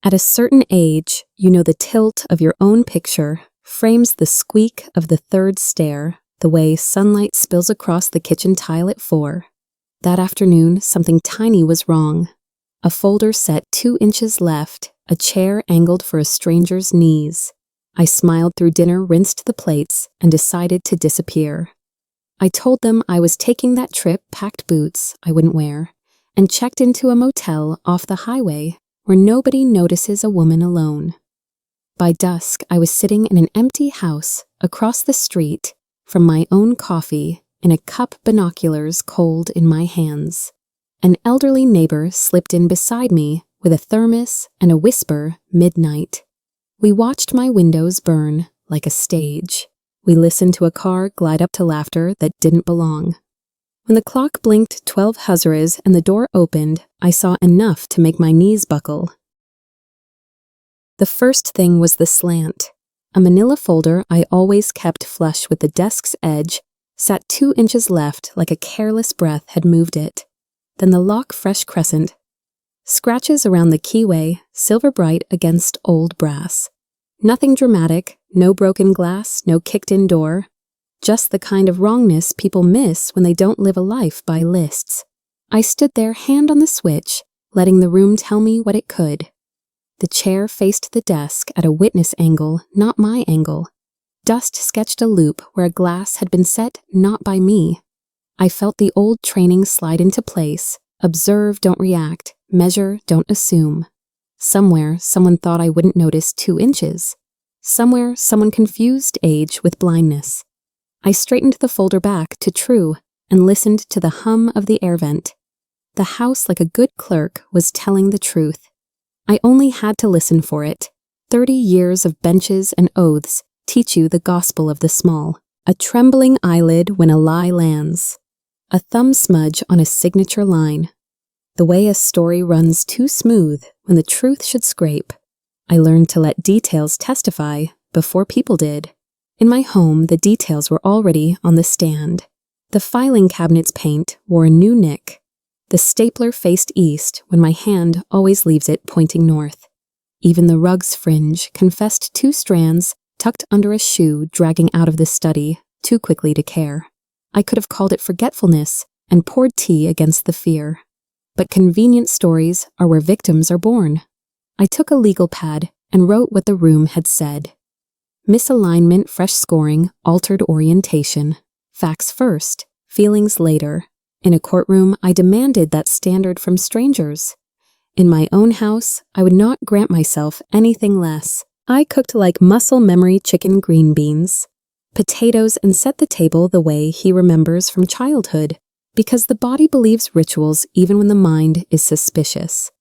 At a certain age, you know the tilt of your own picture frames the squeak of the third stair, the way sunlight spills across the kitchen tile at 4. That afternoon, something tiny was wrong. A folder set 2 inches left, a chair angled for a stranger's knees. I smiled through dinner, rinsed the plates, and decided to disappear. I told them I was taking that trip, packed boots I wouldn't wear, and checked into a motel off the highway where nobody notices a woman alone. By dusk, I was sitting in an empty house across the street from my own coffee in a cup, binoculars cold in my hands. An elderly neighbor slipped in beside me with a thermos and a whisper, midnight. We watched my windows burn like a stage. We listened to a car glide up to laughter that didn't belong. When the clock blinked 12 huzaras and the door opened, I saw enough to make my knees buckle. The first thing was the slant. A manila folder I always kept flush with the desk's edge sat 2 inches left like a careless breath had moved it. Then the lock fresh crescent. Scratches around the keyway, silver bright against old brass. Nothing dramatic, no broken glass, no kicked-in door. Just the kind of wrongness people miss when they don't live a life by lists. I stood there, hand on the switch, letting the room tell me what it could. The chair faced the desk at a witness angle, not my angle. Dust sketched a loop where a glass had been set not by me. I felt the old training slide into place. Observe, don't react. Measure, don't assume. Somewhere, someone thought I wouldn't notice 2 inches. Somewhere, someone confused age with blindness. I straightened the folder back to true and listened to the hum of the air vent. The house, like a good clerk, was telling the truth. I only had to listen for it. 30 years of benches and oaths teach you the gospel of the small. A trembling eyelid when a lie lands. A thumb smudge on a signature line. The way a story runs too smooth when the truth should scrape. I learned to let details testify before people did. In my home, the details were already on the stand. The filing cabinet's paint wore a new nick. The stapler faced east when my hand always leaves it pointing north. Even the rug's fringe confessed 2 strands tucked under a shoe dragging out of the study too quickly to care. I could have called it forgetfulness and poured tea against the fear. But convenient stories are where victims are born. I took a legal pad and wrote what the room had said. Misalignment, fresh scoring, altered orientation. Facts first, feelings later. In a courtroom, I demanded that standard from strangers. In my own house, I would not grant myself anything less. I cooked like muscle memory chicken green beans, potatoes, and set the table the way he remembers from childhood, because the body believes rituals even when the mind is suspicious.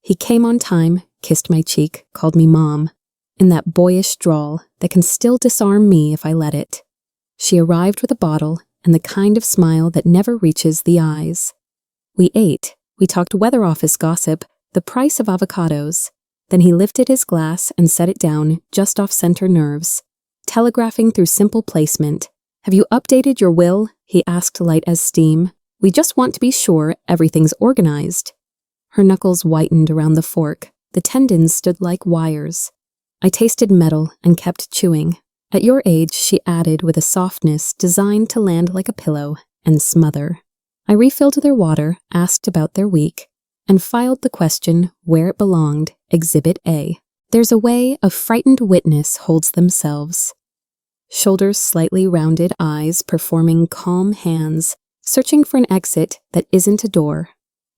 He came on time, kissed my cheek, called me Mom, in that boyish drawl that can still disarm me if I let it. She arrived with a bottle and the kind of smile that never reaches the eyes. We ate. We talked weather office gossip, the price of avocados. Then he lifted his glass and set it down just off center nerves, telegraphing through simple placement. "Have you updated your will?" he asked, light as steam. "We just want to be sure everything's organized." Her knuckles whitened around the fork. The tendons stood like wires. I tasted metal and kept chewing. "At your age," she added with a softness designed to land like a pillow and smother. I refilled their water, asked about their week, and filed the question where it belonged, Exhibit A. There's a way a frightened witness holds themselves. Shoulders slightly rounded, eyes performing calm hands, searching for an exit that isn't a door.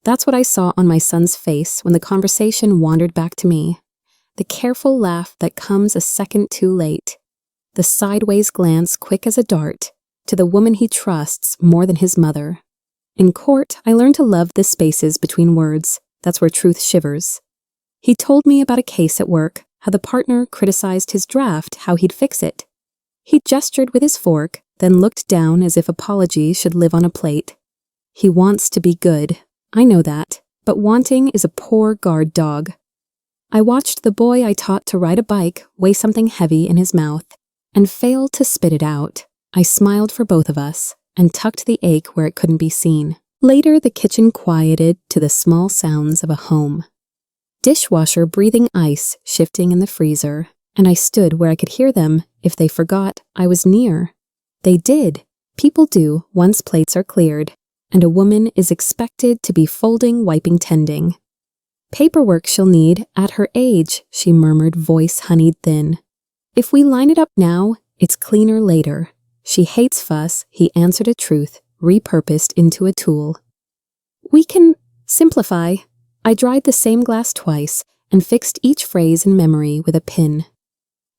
That's what I saw on my son's face when the conversation wandered back to me. The careful laugh that comes a second too late. The sideways glance quick as a dart to the woman he trusts more than his mother. In court, I learned to love the spaces between words. That's where truth shivers. He told me about a case at work, how the partner criticized his draft, how he'd fix it. He gestured with his fork, then looked down as if apology should live on a plate. He wants to be good. I know that, but wanting is a poor guard dog. I watched the boy I taught to ride a bike weigh something heavy in his mouth and fail to spit it out. I smiled for both of us and tucked the ache where it couldn't be seen. Later, the kitchen quieted to the small sounds of a home. dishwasher breathing ice shifting in the freezer, and I stood where I could hear them if they forgot I was near. They did. People do once plates are cleared, and a woman is expected to be folding, wiping, tending. Paperwork she'll need at her age, she murmured, voice honeyed thin. If we line it up now, it's cleaner later. She hates fuss, he answered a truth, repurposed into a tool. We can simplify. I dried the same glass twice and fixed each phrase in memory with a pin.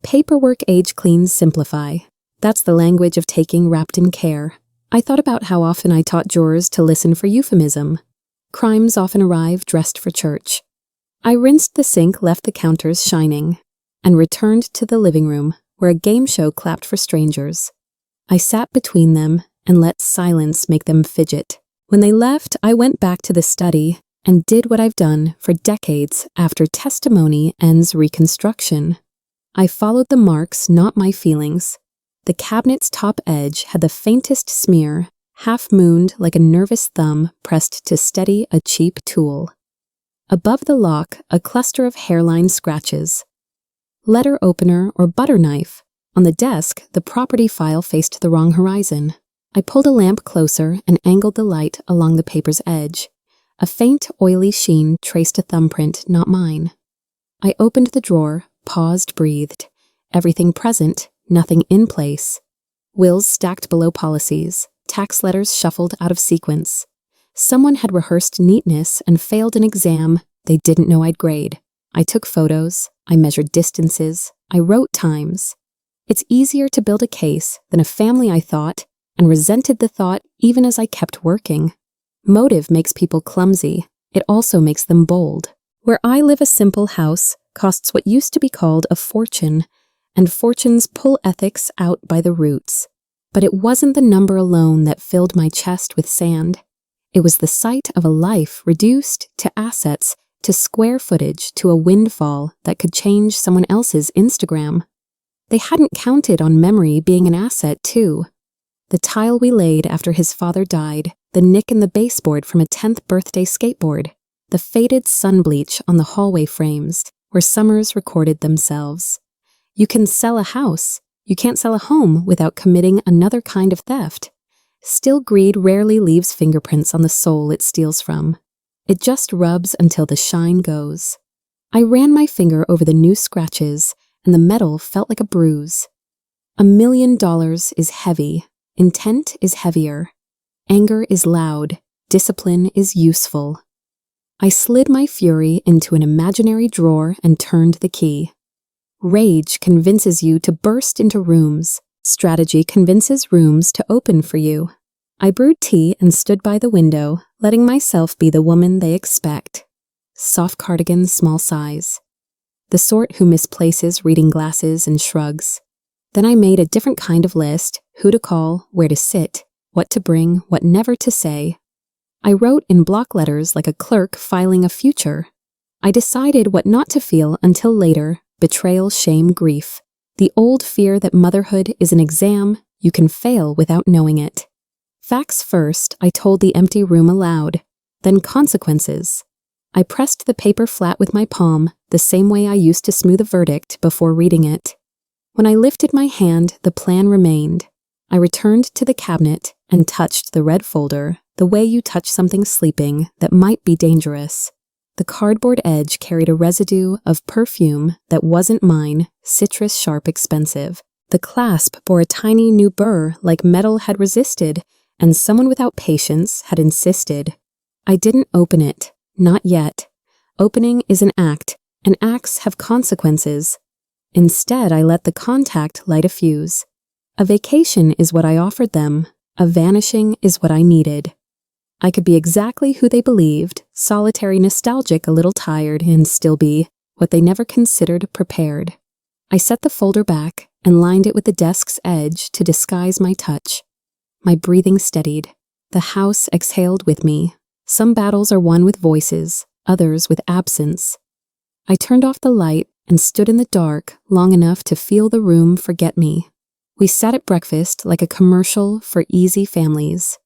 Paperwork age cleans simplify. That's the language of taking wrapped in care. I thought about how often I taught jurors to listen for euphemism. Crimes often arrive dressed for church. I rinsed the sink, left the counters shining, and returned to the living room where a game show clapped for strangers. I sat between them and let silence make them fidget. When they left, I went back to the study and did what I've done for decades after testimony ends reconstruction. I followed the marks, not my feelings. The cabinet's top edge had the faintest smear, half-mooned like a nervous thumb pressed to steady a cheap tool. Above the lock, a cluster of hairline scratches. Letter opener or butter knife. On the desk, the property file faced the wrong horizon. I pulled a lamp closer and angled the light along the paper's edge. A faint, oily sheen traced a thumbprint, not mine. I opened the drawer, paused, breathed. Everything present, nothing in place. Wills stacked below policies, tax letters shuffled out of sequence. Someone had rehearsed neatness and failed an exam they didn't know I'd grade. I took photos, I measured distances, I wrote times. It's easier to build a case than a family, I thought, and resented the thought even as I kept working. Motive makes people clumsy. It also makes them bold. Where I live, a simple house costs what used to be called a fortune, and fortunes pull ethics out by the roots. But it wasn't the number alone that filled my chest with sand. It was the sight of a life reduced to assets, to square footage, to a windfall that could change someone else's Instagram. They hadn't counted on memory being an asset, too. The tile we laid after his father died, the nick in the baseboard from a 10th birthday skateboard, the faded sun bleach on the hallway frames where summers recorded themselves. You can sell a house. You can't sell a home without committing another kind of theft. Still, greed rarely leaves fingerprints on the soul it steals from. It just rubs until the shine goes. I ran my finger over the new scratches, and the metal felt like a bruise. $1 million is heavy. Intent is heavier. Anger is loud. Discipline is useful. I slid my fury into an imaginary drawer and turned the key. Rage convinces you to burst into rooms. Strategy convinces rooms to open for you. I brewed tea and stood by the window, letting myself be the woman they expect. Soft cardigan, small size. The sort who misplaces reading glasses and shrugs. Then I made a different kind of list, who to call, where to sit, what to bring, what never to say. I wrote in block letters like a clerk filing a future. I decided what not to feel until later, betrayal, shame, grief. The old fear that motherhood is an exam you can fail without knowing it. Facts first, I told the empty room aloud. Then consequences. I pressed the paper flat with my palm, the same way I used to smooth a verdict before reading it. When I lifted my hand, the plan remained. I returned to the cabinet and touched the red folder, the way you touch something sleeping that might be dangerous. The cardboard edge carried a residue of perfume that wasn't mine, citrus sharp, expensive. The clasp bore a tiny new burr like metal had resisted, and someone without patience had insisted. I didn't open it, not yet. Opening is an act, and acts have consequences. Instead, I let the contact light a fuse. A vacation is what I offered them. A vanishing is what I needed. I could be exactly who they believed, solitary, nostalgic, a little tired, and still be what they never considered prepared. I set the folder back and lined it with the desk's edge to disguise my touch. My breathing steadied. The house exhaled with me. Some battles are won with voices, others with absence. I turned off the light and stood in the dark long enough to feel the room forget me. We sat at breakfast like a commercial for easy families.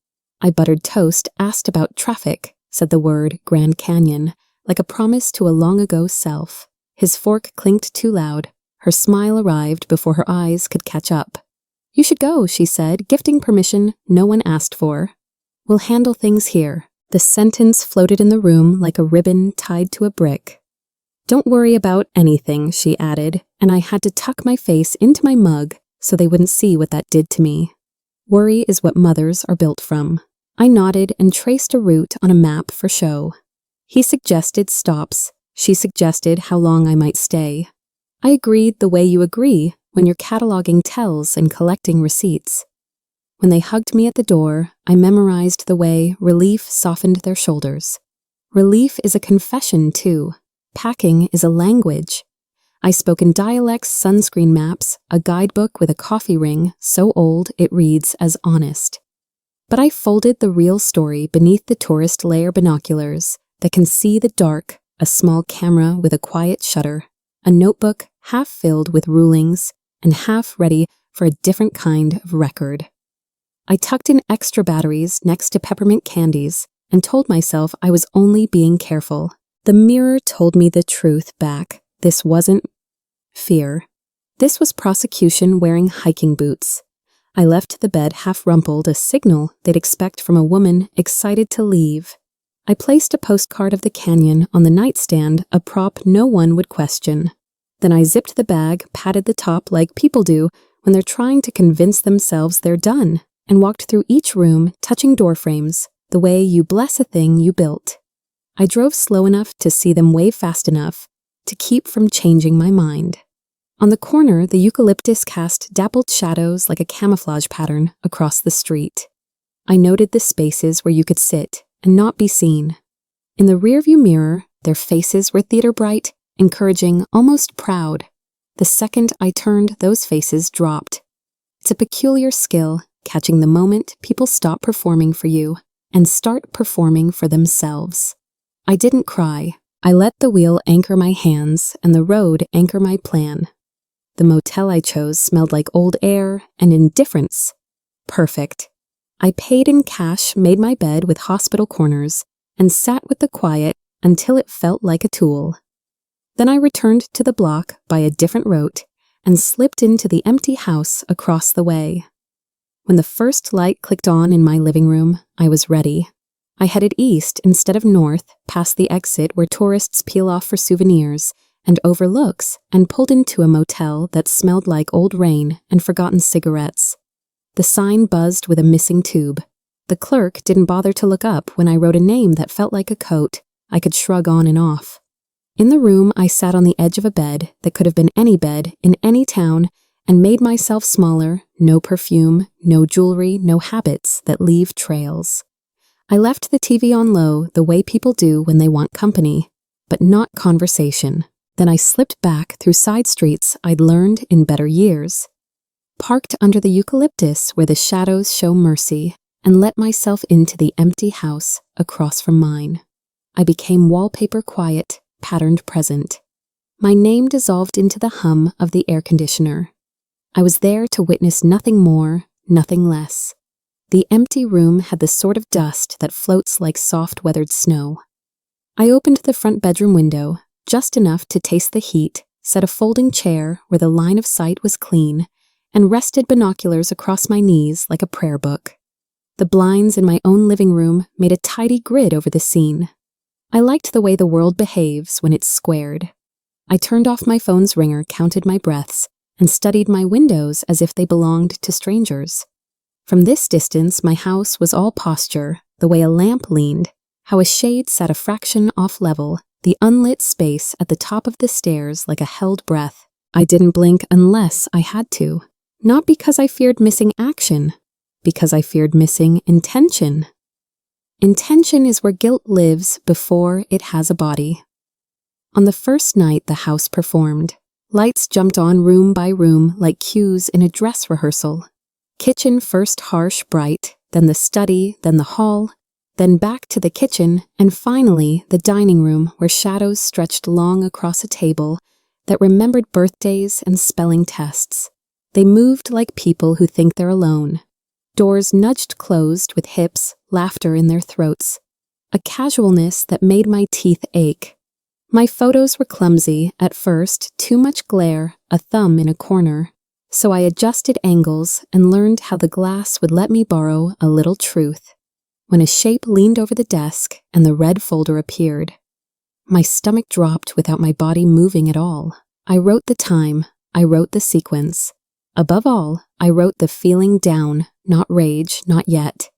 I buttered toast, asked about traffic, said the word Grand Canyon, like a promise to a long-ago self. His fork clinked too loud. Her smile arrived before her eyes could catch up. "You should go," she said, gifting permission no one asked for. "We'll handle things here." The sentence floated in the room like a ribbon tied to a brick. "Don't worry about anything," she added, and I had to tuck my face into my mug so they wouldn't see what that did to me. Worry is what mothers are built from. I nodded and traced a route on a map for show. He suggested stops. She suggested how long I might stay. I agreed the way you agree when you're cataloging tells and collecting receipts. When they hugged me at the door, I memorized the way relief softened their shoulders. Relief is a confession, too. Packing is a language. I spoke in dialects, sunscreen maps, a guidebook with a coffee ring so old it reads as honest. But I folded the real story beneath the tourist layer binoculars that can see the dark, a small camera with a quiet shutter, a notebook half filled with rulings and half ready for a different kind of record. I tucked in extra batteries next to peppermint candies and told myself I was only being careful. The mirror told me the truth back. This wasn't fear. This was prosecution wearing hiking boots. I left the bed half rumpled, a signal they'd expect from a woman excited to leave. I placed a postcard of the canyon on the nightstand, a prop no one would question. Then I zipped the bag, patted the top like people do when they're trying to convince themselves they're done, and walked through each room, touching door frames, the way you bless a thing you built. I drove slow enough to see them wave fast enough to keep from changing my mind. On the corner, the eucalyptus cast dappled shadows like a camouflage pattern across the street. I noted the spaces where you could sit and not be seen. In the rearview mirror, their faces were theater bright, encouraging, almost proud. The second I turned, those faces dropped. It's a peculiar skill, catching the moment people stop performing for you and start performing for themselves. I didn't cry. I let the wheel anchor my hands and the road anchor my plan. The motel I chose smelled like old air and indifference. Perfect. I paid in cash, made my bed with hospital corners, and sat with the quiet until it felt like a tool. Then I returned to the block by a different route and slipped into the empty house across the way. When the first light clicked on in my living room, I was ready. I headed east instead of north, past the exit where tourists peel off for souvenirs and overlooks, and pulled into a motel that smelled like old rain and forgotten cigarettes. The sign buzzed with a missing tube. The clerk didn't bother to look up when I wrote a name that felt like a coat I could shrug on and off. In the room, I sat on the edge of a bed that could have been any bed in any town and made myself smaller, no perfume, no jewelry, no habits that leave trails. I left the TV on low the way people do when they want company, but not conversation. Then I slipped back through side streets I'd learned in better years, parked under the eucalyptus where the shadows show mercy, and let myself into the empty house across from mine. I became wallpaper quiet, patterned present. My name dissolved into the hum of the air conditioner. I was there to witness nothing more, nothing less. The empty room had the sort of dust that floats like soft weathered snow. I opened the front bedroom window, just enough to taste the heat, set a folding chair where the line of sight was clean, and rested binoculars across my knees like a prayer book. The blinds in my own living room made a tidy grid over the scene. I liked the way the world behaves when it's squared. I turned off my phone's ringer, counted my breaths, and studied my windows as if they belonged to strangers. From this distance, my house was all posture, the way a lamp leaned, how a shade sat a fraction off level, the unlit space at the top of the stairs like a held breath. I didn't blink unless I had to. Not because I feared missing action, because I feared missing intention. Intention is where guilt lives before it has a body. On the first night the house performed, lights jumped on room by room like cues in a dress rehearsal. Kitchen first harsh, bright, then the study, then the hall, then back to the kitchen, and finally the dining room where shadows stretched long across a table that remembered birthdays and spelling tests. They moved like people who think they're alone. Doors nudged closed with hips, laughter in their throats. a casualness that made my teeth ache. My photos were clumsy, at first, too much glare, a thumb in a corner. So I adjusted angles and learned how the glass would let me borrow a little truth. When a shape leaned over the desk and the red folder appeared, my stomach dropped without my body moving at all. I wrote the time, I wrote the sequence. Above all, I wrote the feeling down, not rage, not yet.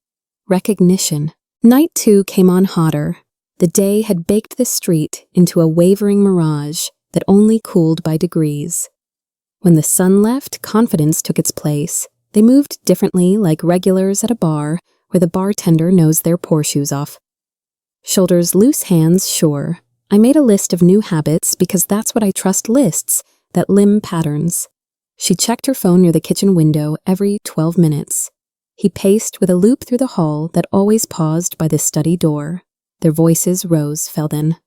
Recognition. Night 2 came on hotter. The day had baked the street into a wavering mirage that only cooled by degrees. When the sun left, confidence took its place. They moved differently, like regulars at a bar where the bartender knows their pour shoes off. Shoulders loose, hands sure. I made a list of new habits because that's what I trust lists, that limb patterns. She checked her phone near the kitchen window every 12 minutes. He paced with a loop through the hall that always paused by the study door. Their voices rose, fell then.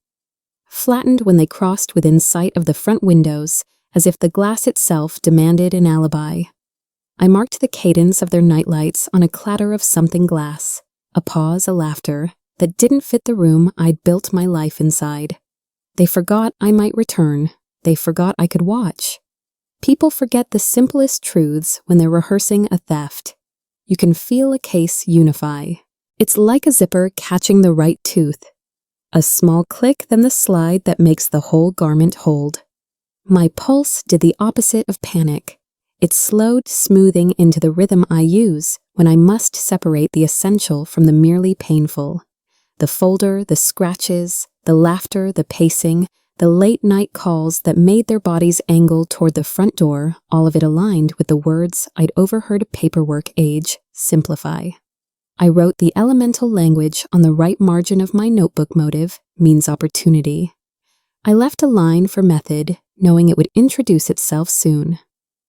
Flattened when they crossed within sight of the front windows, as if the glass itself demanded an alibi. I marked the cadence of their nightlights on a clatter of something glass, a pause, a laughter that didn't fit the room I'd built my life inside. They forgot I might return. They forgot I could watch. People forget the simplest truths when they're rehearsing a theft. You can feel a case unify. It's like a zipper catching the right tooth. A small click, then the slide that makes the whole garment hold. My pulse did the opposite of panic. It slowed, smoothing into the rhythm I use when I must separate the essential from the merely painful. The folder, the scratches, the laughter, the pacing, the late-night calls that made their bodies angle toward the front door, all of it aligned with the words I'd overheard paperwork age, simplify. I wrote the elemental language on the right margin of my notebook. Motive means opportunity. I left a line for method, knowing it would introduce itself soon.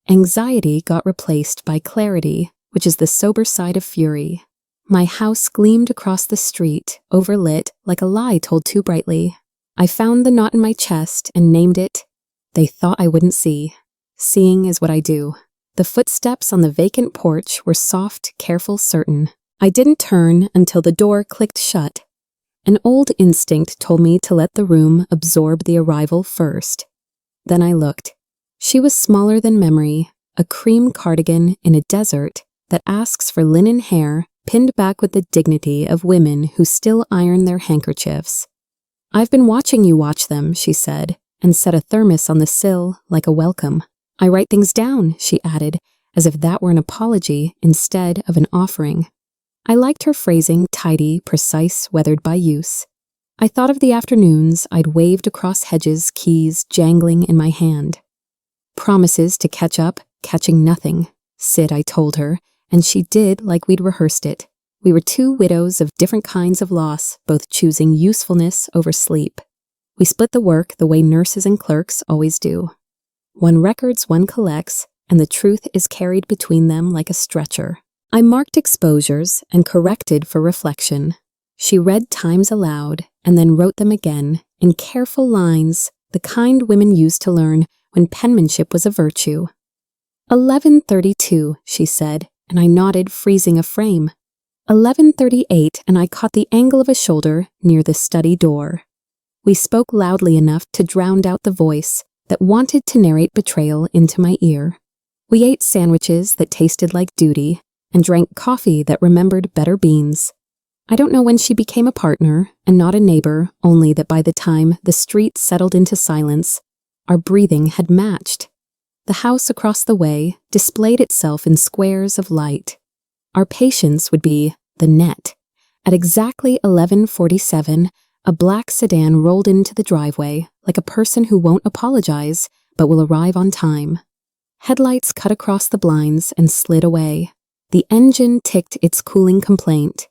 Anxiety got replaced by clarity, which is the sober side of fury. My house gleamed across the street, overlit like a lie told too brightly. I found the knot in my chest and named it. They thought I wouldn't see. Seeing is what I do. The footsteps on the vacant porch were soft, careful, certain. I didn't turn until the door clicked shut. An old instinct told me to let the room absorb the arrival first. Then I looked. She was smaller than memory, a cream cardigan in a desert that asks for linen hair pinned back with the dignity of women who still iron their handkerchiefs. "I've been watching you watch them," she said, and set a thermos on the sill like a welcome. "I write things down," she added, as if that were an apology instead of an offering. I liked her phrasing, tidy, precise, weathered by use. I thought of the afternoons I'd waved across hedges, keys jangling in my hand. Promises to catch up, catching nothing. "Sit," I told her, and she did like we'd rehearsed it. We were two widows of different kinds of loss, both choosing usefulness over sleep. We split the work the way nurses and clerks always do. One records, one collects, and the truth is carried between them like a stretcher. I marked exposures and corrected for reflection. She read times aloud and then wrote them again in careful lines, the kind women used to learn when penmanship was a virtue. 11:32, she said, and I nodded, freezing a frame. 11:38, and I caught the angle of a shoulder near the study door. We spoke loudly enough to drown out the voice that wanted to narrate betrayal into my ear. We ate sandwiches that tasted like duty and drank coffee that remembered better beans. I don't know when she became a partner and not a neighbor, only that by the time the street settled into silence, our breathing had matched. The house across the way displayed itself in squares of light. Our patience would be the net. At exactly 11:47, a black sedan rolled into the driveway like a person who won't apologize but will arrive on time. Headlights cut across the blinds and slid away. The engine ticked its cooling complaint.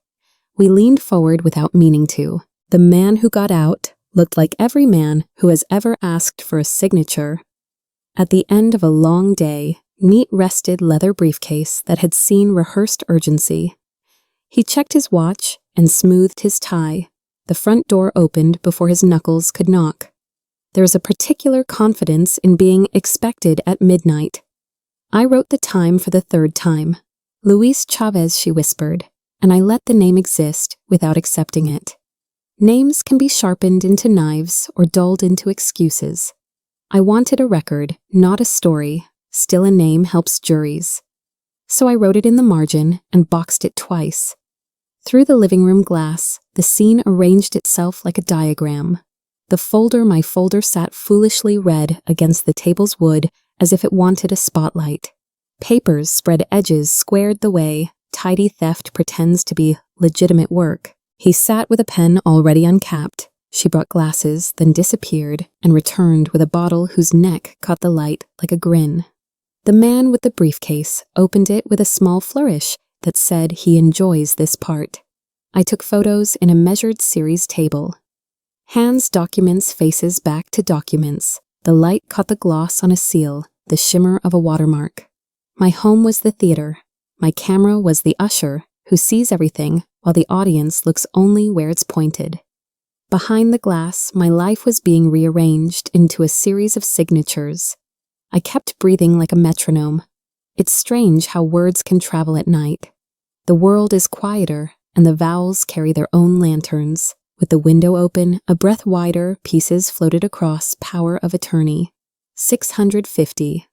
We leaned forward without meaning to. The man who got out looked like every man who has ever asked for a signature. At the end of a long day, neat rested leather briefcase that had seen rehearsed urgency. He checked his watch and smoothed his tie. The front door opened before his knuckles could knock. There is a particular confidence in being expected at midnight. I wrote the time for the third time. Luis Chavez, she whispered, and I let the name exist without accepting it. Names can be sharpened into knives or dulled into excuses. I wanted a record, not a story. Still, a name helps juries. So I wrote it in the margin and boxed it twice. Through the living room glass, the scene arranged itself like a diagram. The folder my folder sat foolishly red against the table's wood as if it wanted a spotlight. Papers spread edges squared the way tidy theft pretends to be legitimate work. He sat with a pen already uncapped. She brought glasses, then disappeared, and returned with a bottle whose neck caught the light like a grin. The man with the briefcase opened it with a small flourish that said he enjoys this part. I took photos in a measured series table. Hands documents faces back to documents. The light caught the gloss on a seal, the shimmer of a watermark. My home was the theater. My camera was the usher who sees everything while the audience looks only where it's pointed. Behind the glass, my life was being rearranged into a series of signatures. I kept breathing like a metronome. It's strange how words can travel at night. The world is quieter, and the vowels carry their own lanterns. With the window open, a breath wider, pieces floated across power of attorney. 650.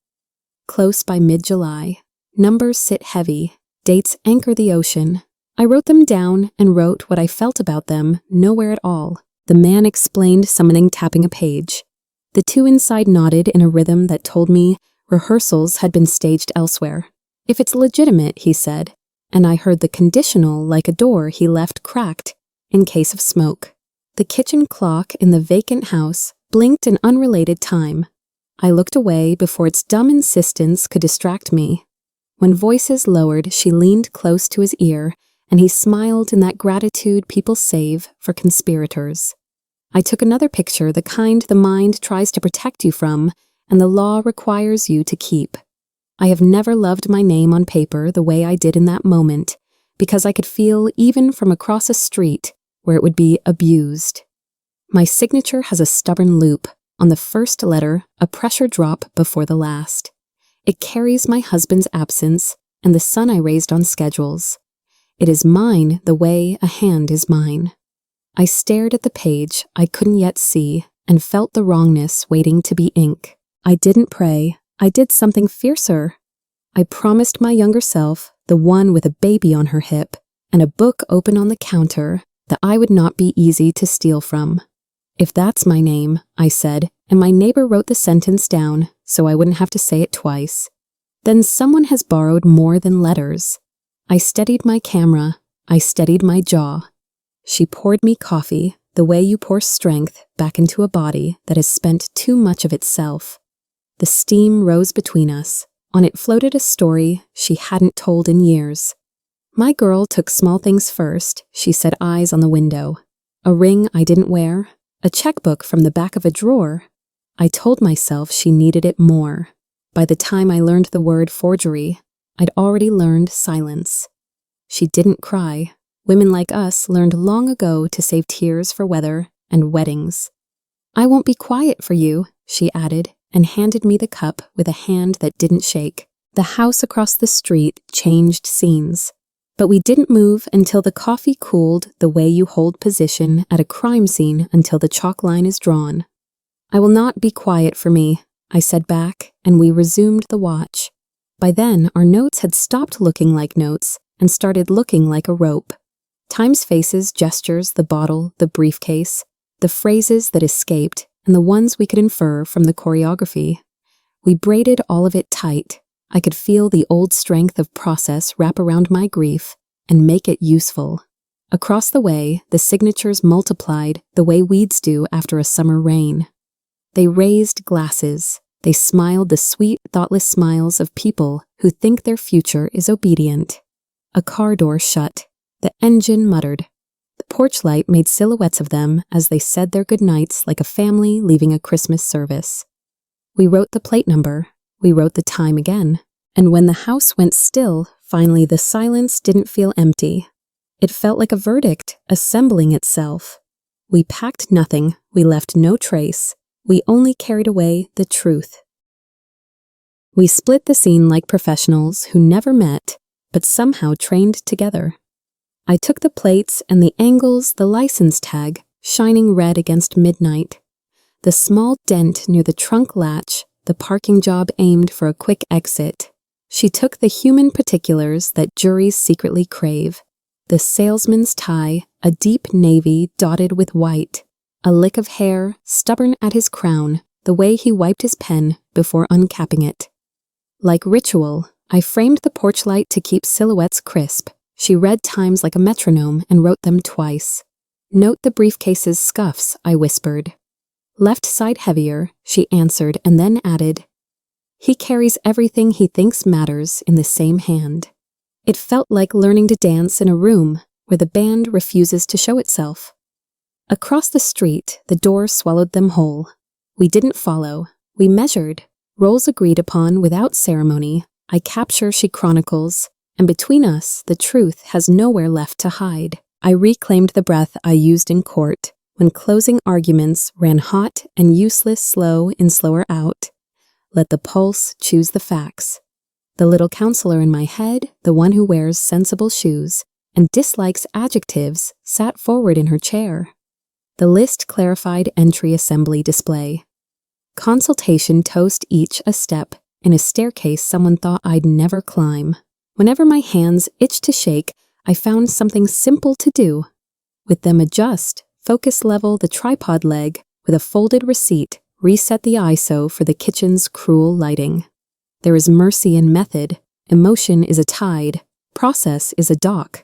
Close by mid-July. Numbers sit heavy. Dates anchor the ocean. I wrote them down and wrote what I felt about them, nowhere at all. The man explained something, tapping a page. The two inside nodded in a rhythm that told me rehearsals had been staged elsewhere. If it's legitimate, he said, and I heard the conditional like a door he left cracked in case of smoke. The kitchen clock in the vacant house blinked an unrelated time. I looked away before its dumb insistence could distract me. When voices lowered, she leaned close to his ear, and he smiled in that gratitude people save for conspirators. I took another picture, the kind the mind tries to protect you from, and the law requires you to keep. I have never loved my name on paper the way I did in that moment, because I could feel, even from across a street, where it would be abused. My signature has a stubborn loop. On the first letter, a pressure drop before the last. It carries my husband's absence and the son I raised on schedules. It is mine the way a hand is mine. I stared at the page I couldn't yet see and felt the wrongness waiting to be ink. I didn't pray. I did something fiercer. I promised my younger self, the one with a baby on her hip and a book open on the counter, that I would not be easy to steal from. If that's my name, I said, and my neighbor wrote the sentence down so I wouldn't have to say it twice. Then someone has borrowed more than letters. I steadied my camera. I steadied my jaw. She poured me coffee, the way you pour strength back into a body that has spent too much of itself. The steam rose between us. On it floated a story she hadn't told in years. My girl took small things first, she said, eyes on the window. A ring I didn't wear. A checkbook from the back of a drawer. I told myself she needed it more. By the time I learned the word forgery, I'd already learned silence. She didn't cry. Women like us learned long ago to save tears for weather and weddings. I won't be quiet for you, she added, and handed me the cup with a hand that didn't shake. The house across the street changed scenes. But we didn't move until the coffee cooled the way you hold position at a crime scene until the chalk line is drawn. I will not be quiet for me, I said back, and we resumed the watch. By then, our notes had stopped looking like notes and started looking like a rope. Time's faces, gestures, the bottle, the briefcase, the phrases that escaped, and the ones we could infer from the choreography. We braided all of it tight. I could feel the old strength of process wrap around my grief and make it useful. Across the way, the signatures multiplied the way weeds do after a summer rain. They raised glasses. They smiled the sweet, thoughtless smiles of people who think their future is obedient. A car door shut. The engine muttered. The porch light made silhouettes of them as they said their goodnights like a family leaving a Christmas service. We wrote the plate number. We wrote the time again, and when the house went still, finally the silence didn't feel empty. It felt like a verdict, assembling itself. We packed nothing, we left no trace, we only carried away the truth. We split the scene like professionals who never met, but somehow trained together. I took the plates and the angles, the license tag, shining red against midnight. The small dent near the trunk latch, the parking job aimed for a quick exit. She took the human particulars that juries secretly crave. The salesman's tie, a deep navy dotted with white. A lick of hair, stubborn at his crown, the way he wiped his pen before uncapping it. Like ritual, I framed the porch light to keep silhouettes crisp. She read times like a metronome and wrote them twice. Note the briefcase's scuffs, I whispered. Left side heavier, she answered and then added, he carries everything he thinks matters in the same hand. It felt like learning to dance in a room where the band refuses to show itself. Across the street, the door swallowed them whole. We didn't follow. We measured. Roles agreed upon without ceremony. I capture, she chronicles. And between us, the truth has nowhere left to hide. I reclaimed the breath I used in court when closing arguments ran hot and useless slow in slower out. Let the pulse choose the facts. The little counselor in my head, the one who wears sensible shoes and dislikes adjectives, sat forward in her chair. The list clarified entry assembly display. Consultation toast each a step in a staircase someone thought I'd never climb. Whenever my hands itched to shake, I found something simple to do. With them adjust, focus level the tripod leg with a folded receipt, reset the ISO for the kitchen's cruel lighting. There is mercy in method, emotion is a tide, process is a dock.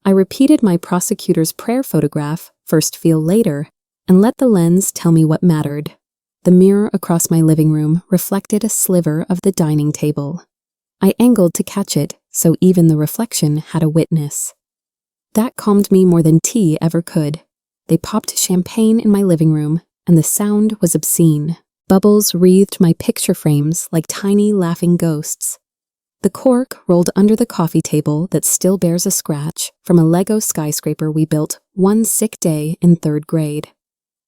I repeated my prosecutor's prayer photograph, first feel later, and let the lens tell me what mattered. The mirror across my living room reflected a sliver of the dining table. I angled to catch it, so even the reflection had a witness. That calmed me more than tea ever could. They popped champagne in my living room, and the sound was obscene. Bubbles wreathed my picture frames like tiny laughing ghosts. The cork rolled under the coffee table that still bears a scratch from a Lego skyscraper we built one sick day in 3rd grade.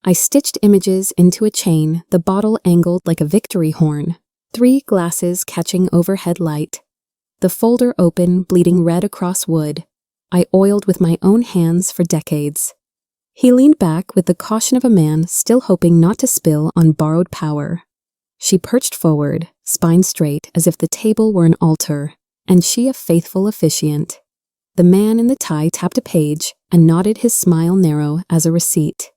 I stitched images into a chain, the bottle angled like a victory horn, 3 glasses catching overhead light. The folder open, bleeding red across wood. I oiled with my own hands for decades. He leaned back with the caution of a man still hoping not to spill on borrowed power. She perched forward, spine straight as if the table were an altar, and she a faithful officiant. The man in the tie tapped a page and nodded, his smile narrow as a receipt.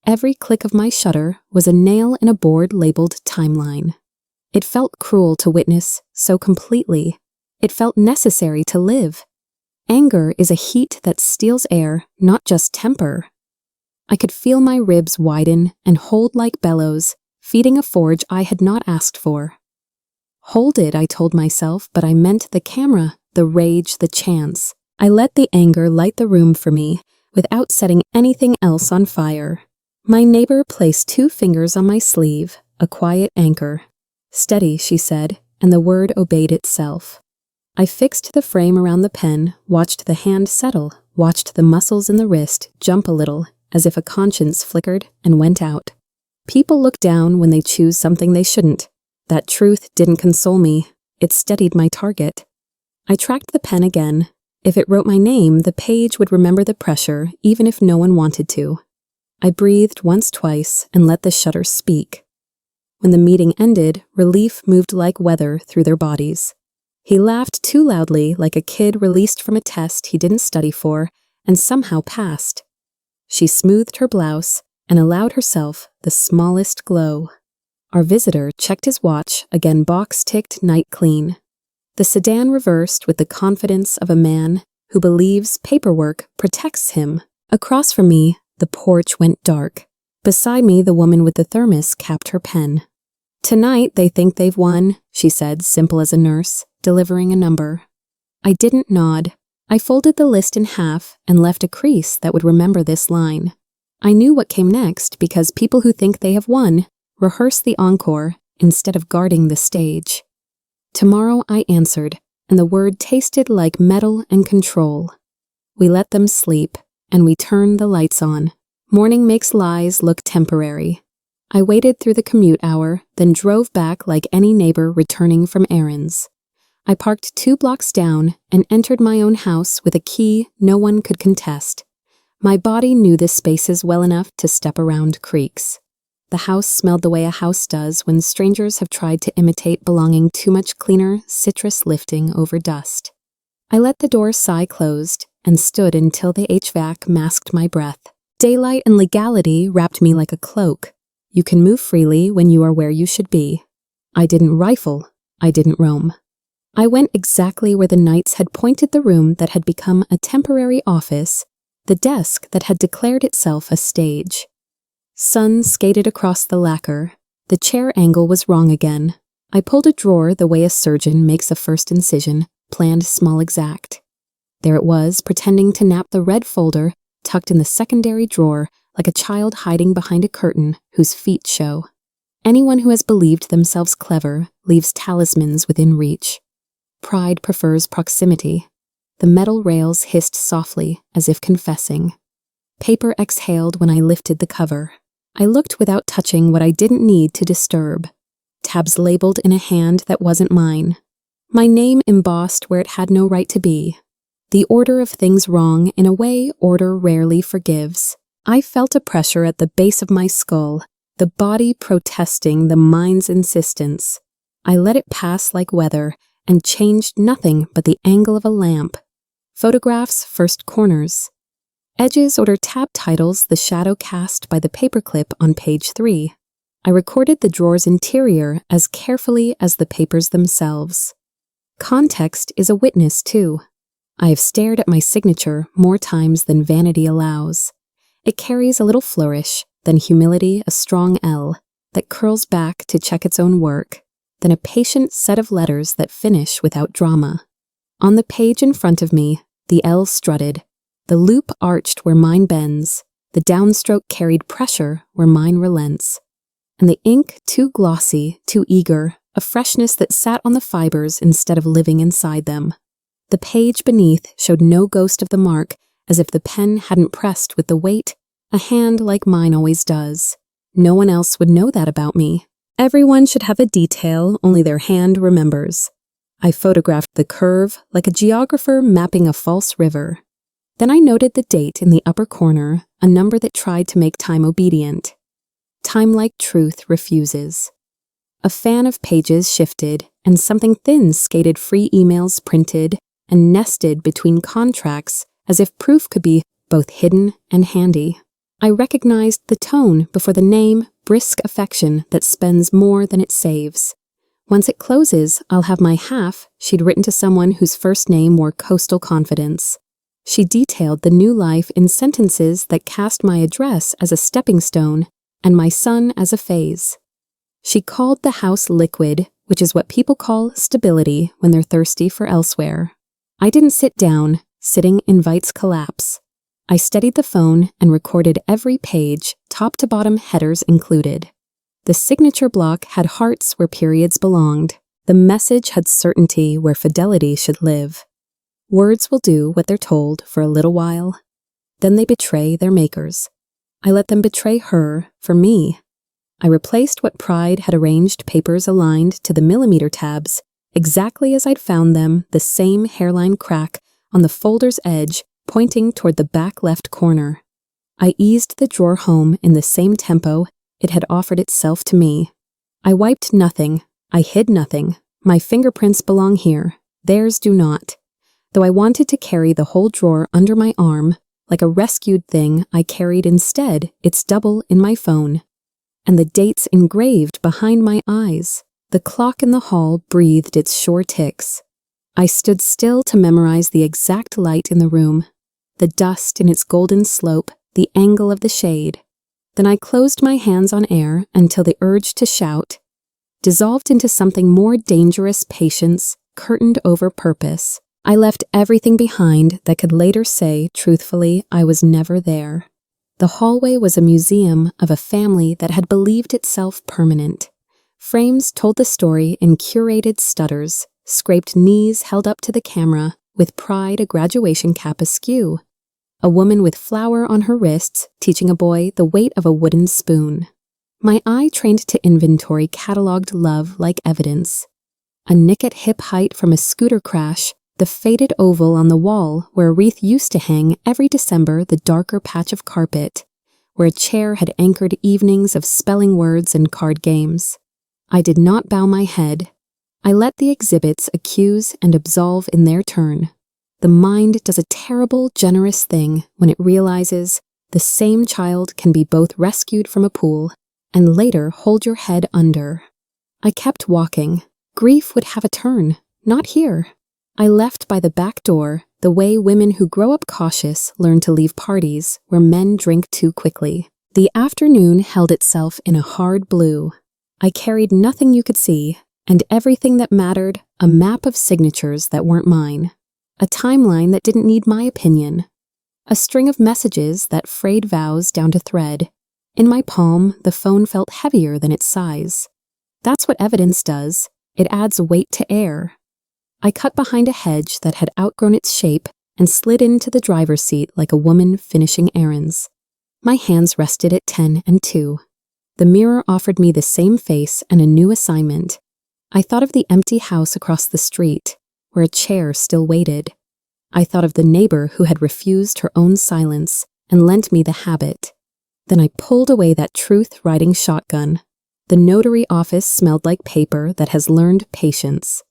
Every click of my shutter was a nail in a board labeled timeline. It felt cruel to witness so completely. It felt necessary to live. Anger is a heat that steals air, not just temper. I could feel my ribs widen and hold like bellows, feeding a forge I had not asked for. Hold it, I told myself, but I meant the camera, the rage, the chance. I let the anger light the room for me, without setting anything else on fire. My neighbor placed 2 fingers on my sleeve, a quiet anchor. Steady, she said, and the word obeyed itself. I fixed the frame around the pen, watched the hand settle, watched the muscles in the wrist jump a little, as if a conscience flickered and went out. People look down when they choose something they shouldn't. That truth didn't console me. It steadied my target. I tracked the pen again. If it wrote my name, the page would remember the pressure, even if no one wanted to. I breathed once, twice, and let the shutter speak. When the meeting ended, relief moved like weather through their bodies. He laughed too loudly, like a kid released from a test he didn't study for, and somehow passed. She smoothed her blouse and allowed herself the smallest glow. Our visitor checked his watch, again box-ticked night clean. The sedan reversed with the confidence of a man who believes paperwork protects him. Across from me, the porch went dark. Beside me, the woman with the thermos capped her pen. Tonight, they think they've won, she said, simple as a nurse, delivering a number. I didn't nod. I folded the list in half and left a crease that would remember this line. I knew what came next because people who think they have won rehearse the encore instead of guarding the stage. Tomorrow, I answered, and the word tasted like metal and control. We let them sleep, and we turned the lights on. Morning makes lies look temporary. I waited through the commute hour, then drove back like any neighbor returning from errands. I parked 2 blocks down and entered my own house with a key no one could contest. My body knew the spaces well enough to step around creaks. The house smelled the way a house does when strangers have tried to imitate belonging too much cleaner, citrus lifting over dust. I let the door sigh closed and stood until the HVAC masked my breath. Daylight and legality wrapped me like a cloak. You can move freely when you are where you should be. I didn't rifle. I didn't roam. I went exactly where the nights had pointed the room that had become a temporary office, the desk that had declared itself a stage. Sun skated across the lacquer. The chair angle was wrong again. I pulled a drawer the way a surgeon makes a first incision, planned small exact. There it was, pretending to nap the red folder tucked in the secondary drawer like a child hiding behind a curtain whose feet show. Anyone who has believed themselves clever leaves talismans within reach. Pride prefers proximity. The metal rails hissed softly, as if confessing. Paper exhaled when I lifted the cover. I looked without touching what I didn't need to disturb. Tabs labeled in a hand that wasn't mine. My name embossed where it had no right to be. The order of things wrong in a way order rarely forgives. I felt a pressure at the base of my skull, the body protesting the mind's insistence. I let it pass like weather and changed nothing but the angle of a lamp. Photographs first corners. Edges order tab titles the shadow cast by the paperclip on page 3. I recorded the drawer's interior as carefully as the papers themselves. Context is a witness, too. I have stared at my signature more times than vanity allows. It carries a little flourish, then humility, a strong L, that curls back to check its own work, then a patient set of letters that finish without drama. On the page in front of me, the L strutted. The loop arched where mine bends. The downstroke carried pressure where mine relents. And the ink too glossy, too eager, a freshness that sat on the fibers instead of living inside them. The page beneath showed no ghost of the mark, as if the pen hadn't pressed with the weight a hand like mine always does. No one else would know that about me. Everyone should have a detail only their hand remembers. I photographed the curve like a geographer mapping a false river. Then I noted the date in the upper corner, a number that tried to make time obedient. Time like truth refuses. A fan of pages shifted, and something thin skated free emails printed and nested between contracts as if proof could be both hidden and handy. I recognized the tone before the name, brisk affection that spends more than it saves. Once it closes, I'll have my half she'd written to someone whose first name wore coastal confidence. She detailed the new life in sentences that cast my address as a stepping stone and my son as a phase. She called the house liquid, which is what people call stability when they're thirsty for elsewhere. I didn't sit down. Sitting invites collapse. I steadied the phone and recorded every page, top to bottom headers included. The signature block had hearts where periods belonged. The message had certainty where fidelity should live. Words will do what they're told for a little while. Then they betray their makers. I let them betray her for me. I replaced what Pride had arranged papers aligned to the millimeter tabs, exactly as I'd found them, the same hairline crack on the folder's edge pointing toward the back left corner. I eased the drawer home in the same tempo it had offered itself to me. I wiped nothing. I hid nothing. My fingerprints belong here. Theirs do not. Though I wanted to carry the whole drawer under my arm, like a rescued thing, I carried instead its double in my phone. And the dates engraved behind my eyes. The clock in the hall breathed its sure ticks. I stood still to memorize the exact light in the room, the dust in its golden slope, the angle of the shade. Then I closed my hands on air until the urge to shout dissolved into something more dangerous patience, curtained over purpose. I left everything behind that could later say, truthfully, I was never there. The hallway was a museum of a family that had believed itself permanent. Frames told the story in curated stutters, scraped knees held up to the camera, with Pride a graduation cap askew. A woman with flour on her wrists teaching a boy the weight of a wooden spoon. My eye trained to inventory cataloged love like evidence. A nick at hip height from a scooter crash, The faded oval on the wall where a wreath used to hang every December, the darker patch of carpet, where a chair had anchored evenings of spelling words and card games. I did not bow my head. I let the exhibits accuse and absolve in their turn. The mind does a terrible, generous thing when it realizes the same child can be both rescued from a pool and later hold your head under. I kept walking. Grief would have a turn, not here. I left by the back door, the way women who grow up cautious learn to leave parties where men drink too quickly. The afternoon held itself in a hard blue. I carried nothing you could see, and everything that mattered, a map of signatures that weren't mine, a timeline that didn't need my opinion, a string of messages that frayed vows down to thread. In my palm, the phone felt heavier than its size. That's what evidence does. It adds weight to air. I cut behind a hedge that had outgrown its shape and slid into the driver's seat like a woman finishing errands. My hands rested at 10 and 2. The mirror offered me the same face and a new assignment. I thought of the empty house across the street, where a chair still waited. I thought of the neighbor who had refused her own silence and lent me the habit. Then I pulled away that truth-riding shotgun. The notary office smelled like paper that has learned patience.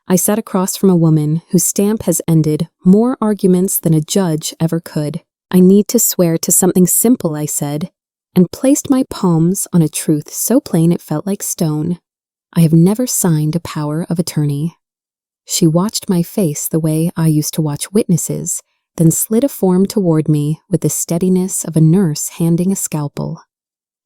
I sat across from a woman whose stamp has ended more arguments than a judge ever could. I need to swear to something simple, I said, and placed my palms on a truth so plain it felt like stone. I have never signed a power of attorney. She watched my face the way I used to watch witnesses, then slid a form toward me with the steadiness of a nurse handing a scalpel.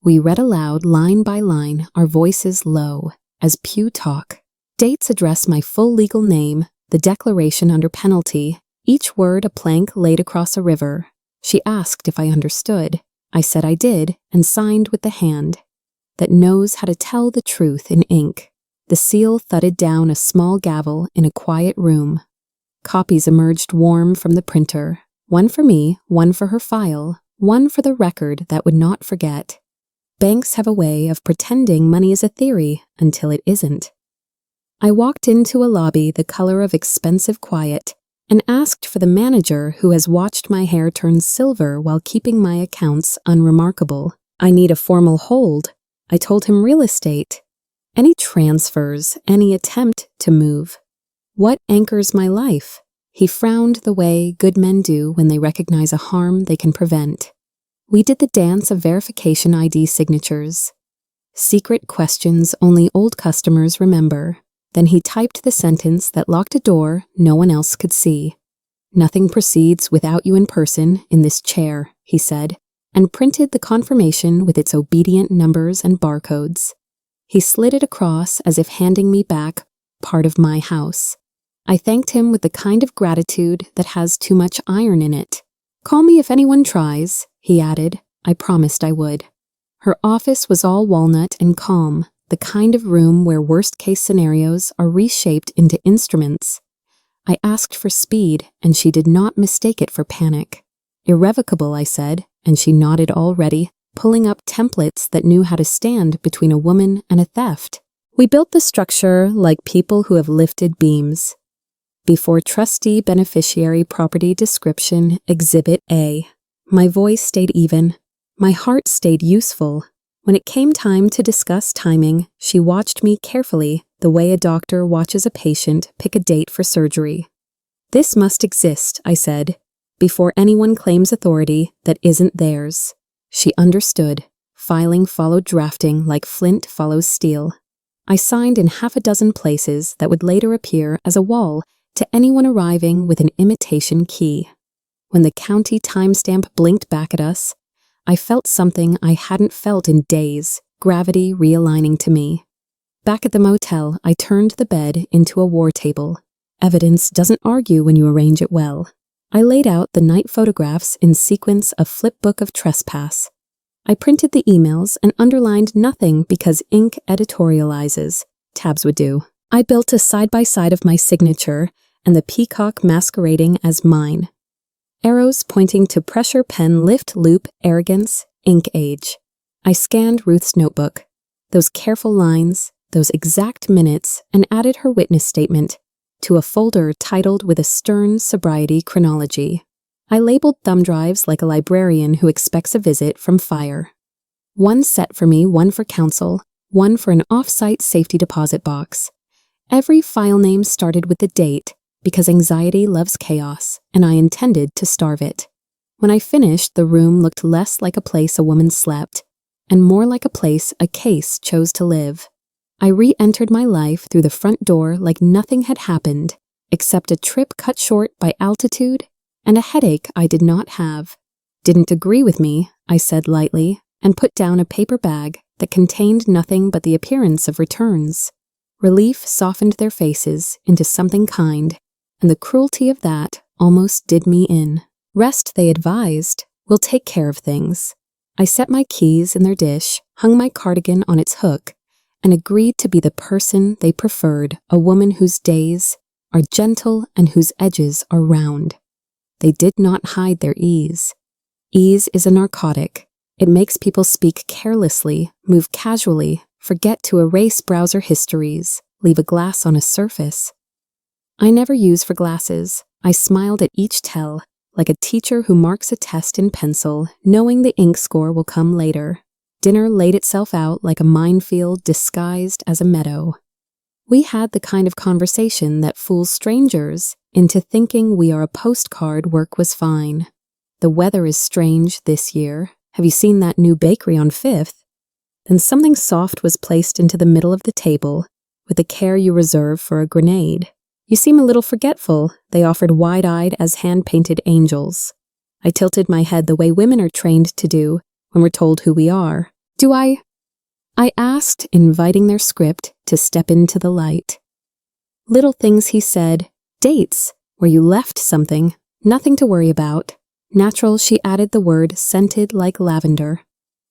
We read aloud, line by line, our voices low, as pew talk. Dates address my full legal name, the declaration under penalty, each word a plank laid across a river. She asked if I understood. I said I did, and signed with the hand that knows how to tell the truth in ink. The seal thudded down a small gavel in a quiet room. Copies emerged warm from the printer, one for me, one for her file, one for the record that would not forget. Banks have a way of pretending money is a theory until it isn't. I walked into a lobby the color of expensive quiet and asked for the manager who has watched my hair turn silver while keeping my accounts unremarkable. I need a formal hold. I told him real estate. Any transfers, any attempt to move. What anchors my life? He frowned the way good men do when they recognize a harm they can prevent. We did the dance of verification ID signatures. Secret questions only old customers remember. Then he typed the sentence that locked a door no one else could see. Nothing proceeds without you in person in this chair, he said, and printed the confirmation with its obedient numbers and barcodes. He slid it across as if handing me back part of my house. I thanked him with the kind of gratitude that has too much iron in it. Call me if anyone tries, he added. I promised I would. Her office was all walnut and calm, the kind of room where worst-case scenarios are reshaped into instruments. I asked for speed, and she did not mistake it for panic. Irrevocable, I said, and she nodded already, pulling up templates that knew how to stand between a woman and a theft. We built the structure like people who have lifted beams. Before trustee beneficiary property description, Exhibit A. My voice stayed even. My heart stayed useful. When it came time to discuss timing, she watched me carefully, the way a doctor watches a patient pick a date for surgery. This must exist, I said, before anyone claims authority that isn't theirs. She understood. Filing followed drafting like flint follows steel. I signed in half a dozen places that would later appear as a wall to anyone arriving with an imitation key. When the county timestamp blinked back at us, I felt something I hadn't felt in days, gravity realigning to me. Back at the motel, I turned the bed into a war table. Evidence doesn't argue when you arrange it well. I laid out the night photographs in sequence of flipbook of trespass. I printed the emails and underlined nothing because ink editorializes. Tabs would do. I built a side-by-side of my signature and the peacock masquerading as mine. Arrows pointing to pressure pen lift loop arrogance, ink age. I scanned Ruth's notebook. Those careful lines, those exact minutes, and added her witness statement. to a folder titled with a stern sobriety chronology. I labeled thumb drives like a librarian who expects a visit from fire. One set for me, one for counsel, one for an off-site safety deposit box. Every file name started with the date because anxiety loves chaos, and I intended to starve it. When I finished, the room looked less like a place a woman slept, and more like a place a case chose to live. I re-entered my life through the front door like nothing had happened, except a trip cut short by altitude and a headache I did not have. "Didn't agree with me," I said lightly, and put down a paper bag that contained nothing but the appearance of returns. Relief softened their faces into something kind, and the cruelty of that almost did me in. "Rest," they advised. "We'll take care of things." I set my keys in their dish, hung my cardigan on its hook, and agreed to be the person they preferred, a woman whose days are gentle and whose edges are round. They did not hide their ease. Ease is a narcotic. It makes people speak carelessly, move casually, forget to erase browser histories, leave a glass on a surface. I never use for glasses. I smiled at each tell, like a teacher who marks a test in pencil, knowing the ink score will come later. Dinner laid itself out like a minefield disguised as a meadow. We had the kind of conversation that fools strangers into thinking we are a postcard. Work was fine. "The weather is strange this year. Have you seen that new bakery on 5th? Then something soft was placed into the middle of the table, with the care you reserve for a grenade. "You seem a little forgetful," they offered wide-eyed as hand-painted angels. I tilted my head the way women are trained to do when we're told who we are. "Do I asked, inviting their script to step into the light. "Little things," he said. "Dates, where you left something. Nothing to worry about." Natural, she added the word, scented like lavender.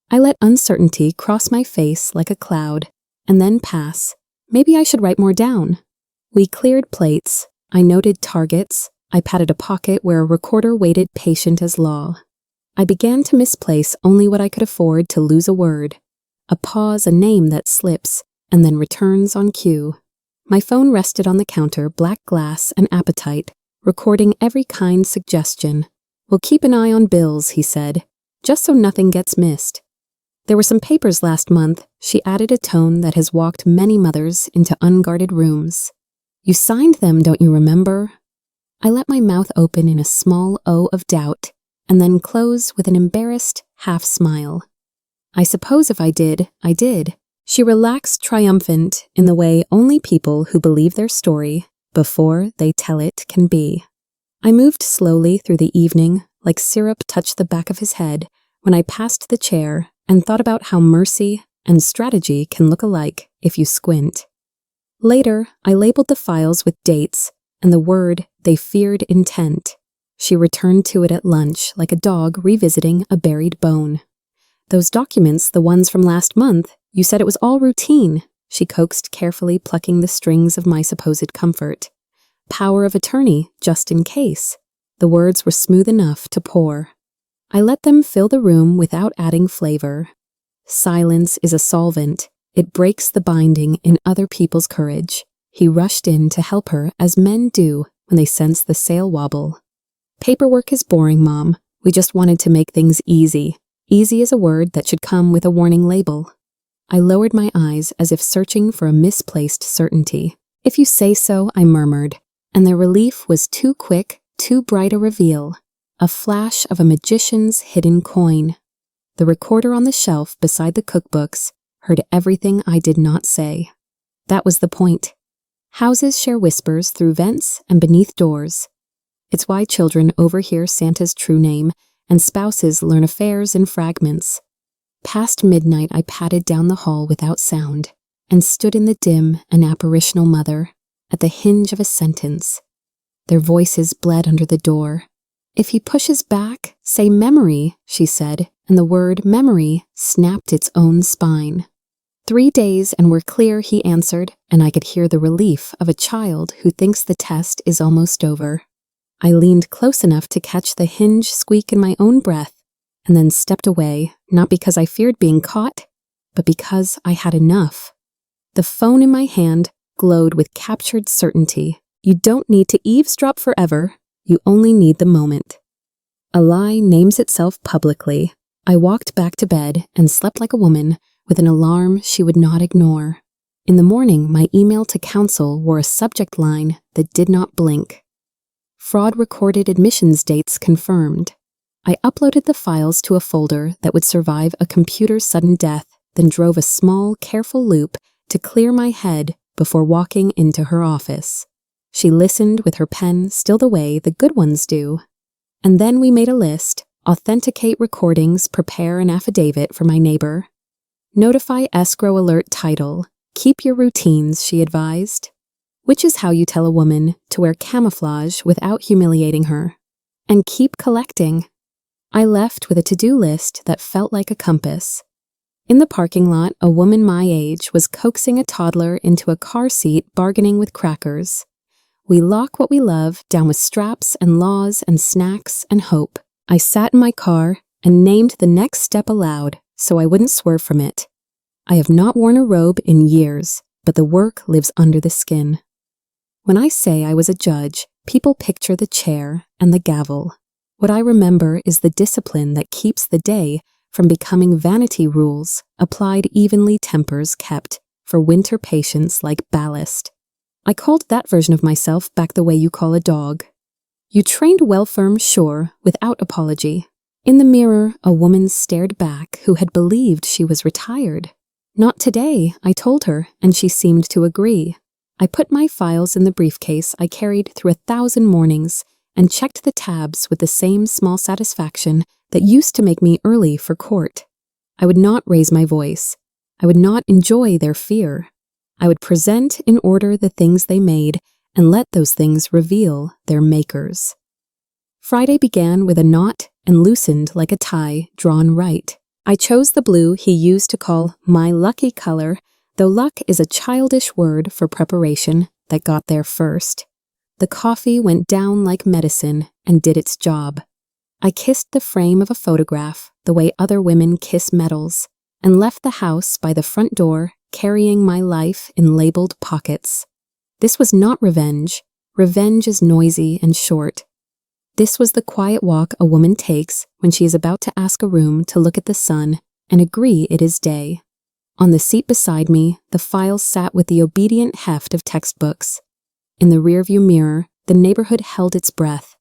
I let uncertainty cross my face like a cloud, and then pass. Maybe I should write more down. We cleared plates. I noted targets. I patted a pocket where a recorder waited patient as law. I began to misplace only what I could afford to lose a word. A pause, a name that slips, and then returns on cue. My phone rested on the counter, black glass and appetite, recording every kind suggestion. "We'll keep an eye on bills," he said, "just so nothing gets missed." "There were some papers last month," she added, a tone that has walked many mothers into unguarded rooms. "You signed them, don't you remember?" I let my mouth open in a small O of doubt, and then close with an embarrassed half-smile. "I suppose if I did, I did." She relaxed, triumphant, in the way only people who believe their story before they tell it can be. I moved slowly through the evening, like syrup touched the back of his head, when I passed the chair and thought about how mercy and strategy can look alike if you squint. Later, I labeled the files with dates and the word they feared intent. She returned to it at lunch like a dog revisiting a buried bone. "Those documents, the ones from last month, you said it was all routine," she coaxed, carefully plucking the strings of my supposed comfort. "Power of attorney, just in case." The words were smooth enough to pour. I let them fill the room without adding flavor. Silence is a solvent. It breaks the binding in other people's courage. He rushed in to help her, as men do when they sense the sail wobble. "Paperwork is boring, Mom. We just wanted to make things easy." Easy is a word that should come with a warning label. I lowered my eyes as if searching for a misplaced certainty. "If you say so," I murmured, and their relief was too quick, too bright a reveal, a flash of a magician's hidden coin. The recorder on the shelf beside the cookbooks heard everything I did not say. That was the point. Houses share whispers through vents and beneath doors. It's why children overhear Santa's true name and spouses learn affairs in fragments. Past midnight, I padded down the hall without sound and stood in the dim and apparitional mother at the hinge of a sentence. Their voices bled under the door. "If he pushes back, say memory," she said, and the word memory snapped its own spine. 3 days and we're clear, he answered, and I could hear the relief of a child who thinks the test is almost over. I leaned close enough to catch the hinge squeak in my own breath, and then stepped away, not because I feared being caught, but because I had enough. The phone in my hand glowed with captured certainty. You don't need to eavesdrop forever. You only need the moment. A lie names itself publicly. I walked back to bed and slept like a woman with an alarm she would not ignore. In the morning, my email to counsel wore a subject line that did not blink. Fraud recorded admissions dates confirmed. I uploaded the files to a folder that would survive a computer's sudden death, then drove a small, careful loop to clear my head before walking into her office. She listened with her pen still the way the good ones do. And then we made a list, authenticate recordings, prepare an affidavit for my neighbor. Notify escrow alert title. Keep your routines, she advised. Which is how you tell a woman to wear camouflage without humiliating her. And keep collecting. I left with a to-do list that felt like a compass. In the parking lot, a woman my age was coaxing a toddler into a car seat bargaining with crackers. We lock what we love down with straps and laws and snacks and hope. I sat in my car and named the next step aloud so I wouldn't swerve from it. I have not worn a robe in years, but the work lives under the skin. When I say I was a judge, people picture the chair and the gavel. What I remember is the discipline that keeps the day from becoming vanity rules, applied evenly tempers kept for winter patience like ballast. I called that version of myself back the way you call a dog. You trained well firm, sure, without apology. In the mirror, a woman stared back who had believed she was retired. Not today, I told her, and she seemed to agree. I put my files in the briefcase I carried through 1,000 mornings and checked the tabs with the same small satisfaction that used to make me early for court. I would not raise my voice. I would not enjoy their fear. I would present in order the things they made and let those things reveal their makers. Friday began with a knot and loosened like a tie drawn right. I chose the blue he used to call my lucky color, though luck is a childish word for preparation that got there first. The coffee went down like medicine and did its job. I kissed the frame of a photograph the way other women kiss medals and left the house by the front door carrying my life in labeled pockets. This was not revenge. Revenge is noisy and short. This was the quiet walk a woman takes when she is about to ask a room to look at the sun and agree it is day. On the seat beside me, the files sat with the obedient heft of textbooks. In the rearview mirror, the neighborhood held its breath.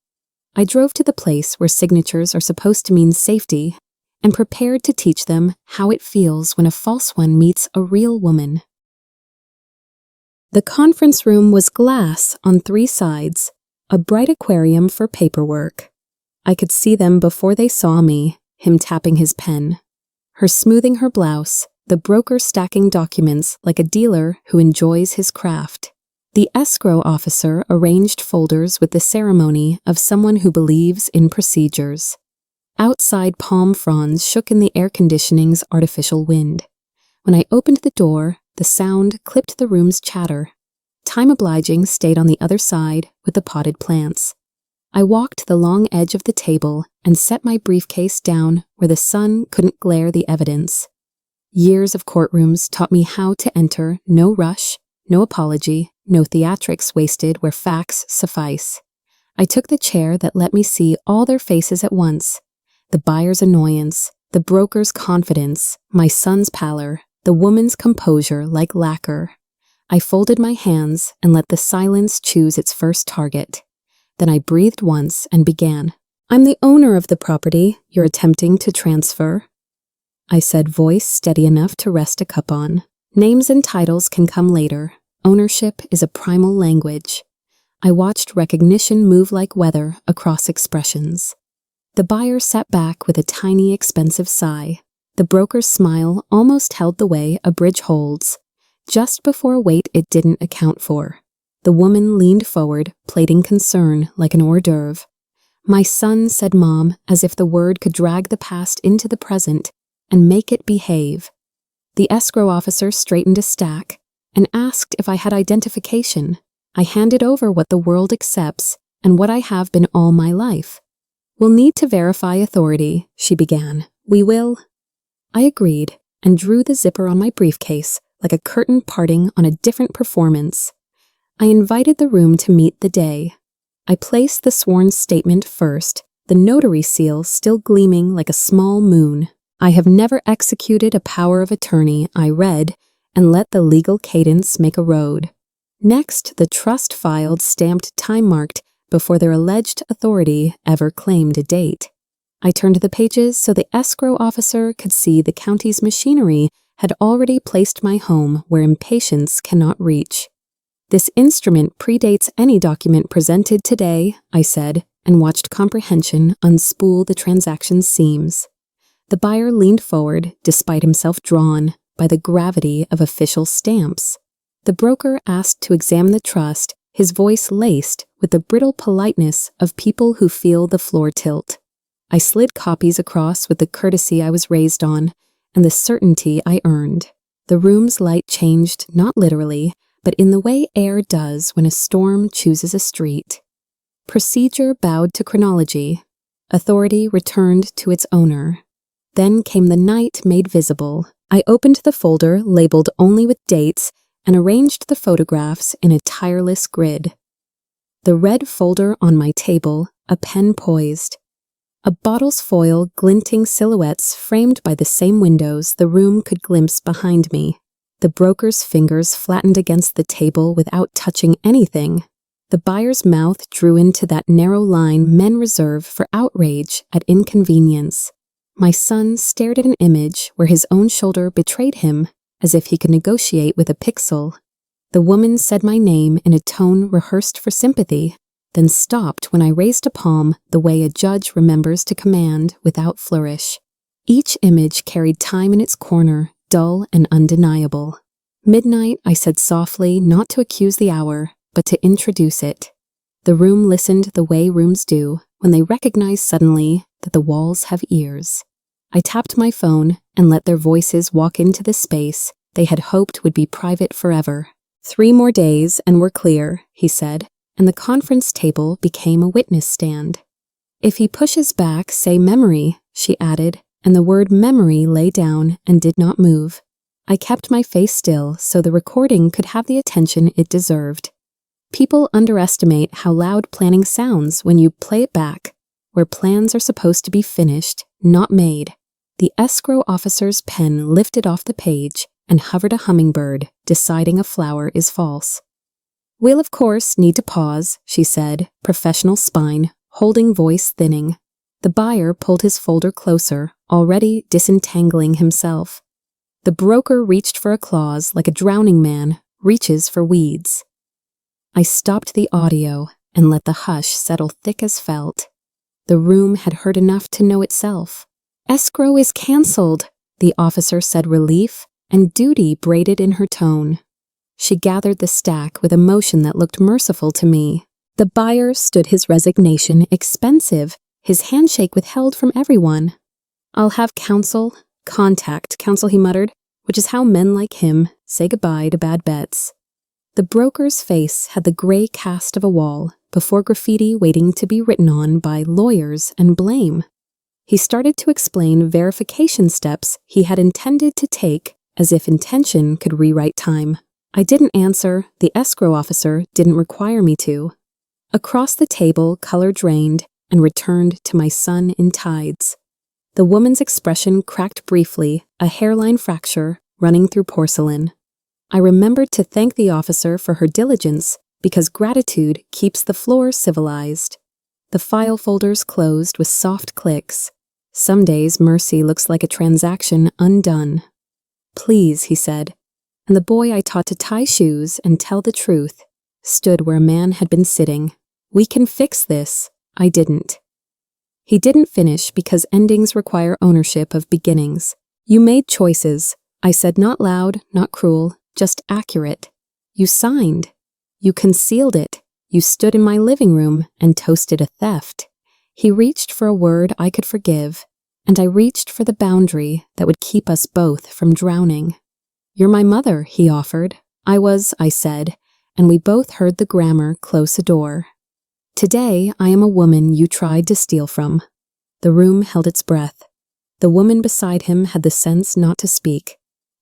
I drove to the place where signatures are supposed to mean safety and prepared to teach them how it feels when a false one meets a real woman. The conference room was glass on 3 sides, a bright aquarium for paperwork. I could see them before they saw me, him tapping his pen, her smoothing her blouse, the broker stacking documents like a dealer who enjoys his craft. The escrow officer arranged folders with the ceremony of someone who believes in procedures. Outside, palm fronds shook in the air conditioning's artificial wind. When I opened the door, the sound clipped the room's chatter. Time obliging stayed on the other side with the potted plants. I walked the long edge of the table and set my briefcase down where the sun couldn't glare the evidence. Years of courtrooms taught me how to enter, no rush, no apology, no theatrics wasted where facts suffice. I took the chair that let me see all their faces at once. The buyer's annoyance, the broker's confidence, my son's pallor, the woman's composure like lacquer. I folded my hands and let the silence choose its first target. Then I breathed once and began. I'm the owner of the property you're attempting to transfer, I said, voice steady enough to rest a cup on. Names and titles can come later. Ownership is a primal language. I watched recognition move like weather across expressions. The buyer sat back with a tiny, expensive sigh. The broker's smile almost held the way a bridge holds, just before a weight it didn't account for. The woman leaned forward, plating concern like an hors d'oeuvre. My son, said Mom, as if the word could drag the past into the present and make it behave. The escrow officer straightened a stack and asked if I had identification. I handed over what the world accepts and what I have been all my life. We'll need to verify authority, she began. We will. I agreed and drew the zipper on my briefcase like a curtain parting on a different performance. I invited the room to meet the day. I placed the sworn statement first, the notary seal still gleaming like a small moon. I have never executed a power of attorney, I read, and let the legal cadence make a road. Next, the trust filed stamped time-marked before their alleged authority ever claimed a date. I turned the pages so the escrow officer could see the county's machinery had already placed my home where impatience cannot reach. This instrument predates any document presented today, I said, and watched comprehension unspool the transaction's seams. The buyer leaned forward, despite himself drawn by the gravity of official stamps. The broker asked to examine the trust, his voice laced with the brittle politeness of people who feel the floor tilt. I slid copies across with the courtesy I was raised on and the certainty I earned. The room's light changed, not literally, but in the way air does when a storm chooses a street. Procedure bowed to chronology. Authority returned to its owner. Then came the night made visible. I opened the folder labeled only with dates and arranged the photographs in a tireless grid. The red folder on my table, a pen poised. A bottle's foil glinting silhouettes framed by the same windows the room could glimpse behind me. The broker's fingers flattened against the table without touching anything. The buyer's mouth drew into that narrow line men reserve for outrage at inconvenience. My son stared at an image where his own shoulder betrayed him, as if he could negotiate with a pixel. The woman said my name in a tone rehearsed for sympathy, then stopped when I raised a palm the way a judge remembers to command without flourish. Each image carried time in its corner, dull and undeniable. Midnight, I said softly, not to accuse the hour, but to introduce it. The room listened the way rooms do when they recognize suddenly that the walls have ears. I tapped my phone and let their voices walk into the space they had hoped would be private forever. 3 more days and we're clear, he said, and the conference table became a witness stand. If he pushes back, say memory, she added, and the word memory lay down and did not move. I kept my face still so the recording could have the attention it deserved. People underestimate how loud planning sounds when you play it back, where plans are supposed to be finished, not made. The escrow officer's pen lifted off the page and hovered a hummingbird, deciding a flower is false. We'll of course need to pause, she said, professional spine, holding voice thinning. The buyer pulled his folder closer, already disentangling himself. The broker reached for a clause like a drowning man reaches for weeds. I stopped the audio and let the hush settle thick as felt. The room had heard enough to know itself. Escrow is cancelled, the officer said, relief and duty braided in her tone. She gathered the stack with a motion that looked merciful to me. The buyer stood his resignation expensive, his handshake withheld from everyone. I'll have contact counsel, he muttered, which is how men like him say goodbye to bad bets. The broker's face had the gray cast of a wall, before graffiti waiting to be written on by lawyers and blame. He started to explain verification steps he had intended to take, as if intention could rewrite time. I didn't answer, the escrow officer didn't require me to. Across the table, color drained and returned to my son in tides. The woman's expression cracked briefly, a hairline fracture running through porcelain. I remembered to thank the officer for her diligence because gratitude keeps the floor civilized. The file folders closed with soft clicks. Some days mercy looks like a transaction undone. Please, he said, and the boy I taught to tie shoes and tell the truth stood where a man had been sitting. We can fix this. I didn't. He didn't finish because endings require ownership of beginnings. You made choices, I said, not loud, not cruel, just accurate. You signed. You concealed it. You stood in my living room and toasted a theft. He reached for a word I could forgive, and I reached for the boundary that would keep us both from drowning. You're my mother, he offered. I said, and we both heard the grammar close a door. Today, I am a woman you tried to steal from. The room held its breath. The woman beside him had the sense not to speak.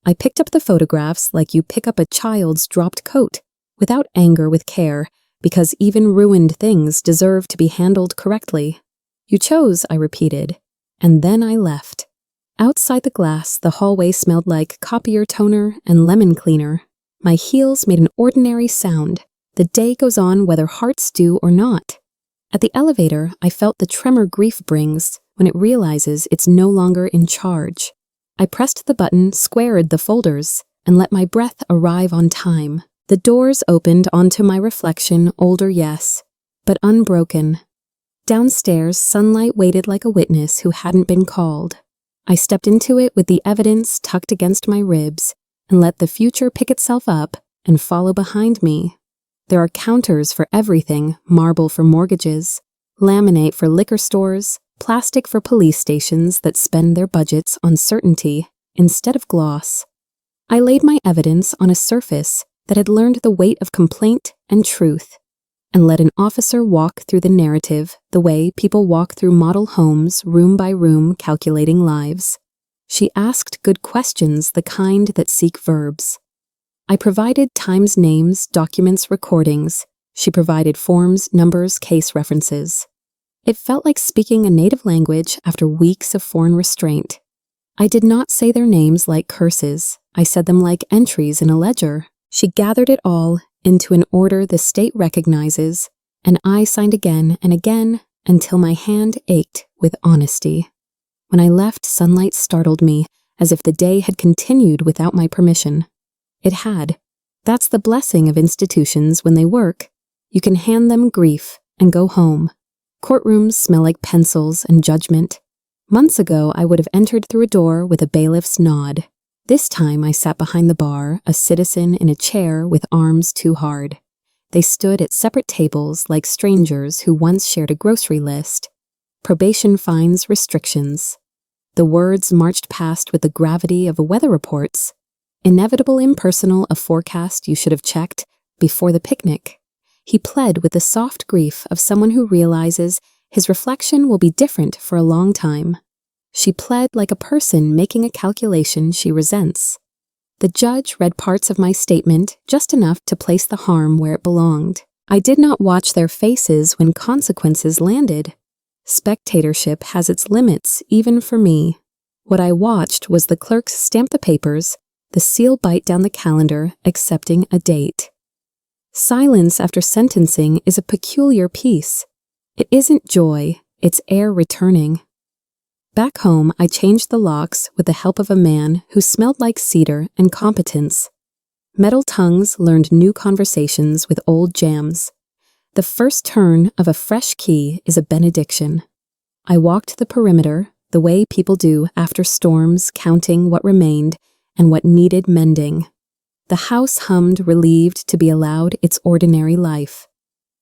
I picked up the photographs like you pick up a child's dropped coat. without anger, with care, because even ruined things deserve to be handled correctly. You chose, I repeated, and then I left. Outside the glass, the hallway smelled like copier toner and lemon cleaner. My heels made an ordinary sound. The day goes on whether hearts do or not. At the elevator, I felt the tremor grief brings when it realizes it's no longer in charge. I pressed the button, squared the folders, and let my breath arrive on time. The doors opened onto my reflection, older, yes, but unbroken. Downstairs, sunlight waited like a witness who hadn't been called. I stepped into it with the evidence tucked against my ribs and let the future pick itself up and follow behind me. There are counters for everything: marble for mortgages, laminate for liquor stores, plastic for police stations that spend their budgets on certainty instead of gloss. I laid my evidence on a surface that had learned the weight of complaint and truth, and let an officer walk through the narrative the way people walk through model homes, room by room, calculating lives. She asked good questions, the kind that seek verbs. I provided times, names, documents, recordings. She provided forms, numbers, case references. It felt like speaking a native language after weeks of foreign restraint. I did not say their names like curses. I said them like entries in a ledger. She gathered it all into an order the state recognizes, and I signed again and again until my hand ached with honesty. When I left, sunlight startled me, as if the day had continued without my permission. It had. That's the blessing of institutions when they work. You can hand them grief and go home. Courtrooms smell like pencils and judgment. Months ago, I would have entered through a door with a bailiff's nod. This time I sat behind the bar, a citizen in a chair with arms too hard. They stood at separate tables like strangers who once shared a grocery list. Probation fines, restrictions. The words marched past with the gravity of weather reports. Inevitable, impersonal, a forecast you should have checked before the picnic. He pled with the soft grief of someone who realizes his reflection will be different for a long time. She pled like a person making a calculation she resents. The judge read parts of my statement, just enough to place the harm where it belonged. I did not watch their faces when consequences landed. Spectatorship has its limits, even for me. What I watched was the clerks stamp the papers, the seal bite down the calendar, accepting a date. Silence after sentencing is a peculiar piece. It isn't joy, it's air returning. Back home, I changed the locks with the help of a man who smelled like cedar and competence. Metal tongues learned new conversations with old jams. The first turn of a fresh key is a benediction. I walked the perimeter, the way people do after storms, counting what remained and what needed mending. The house hummed, relieved to be allowed its ordinary life.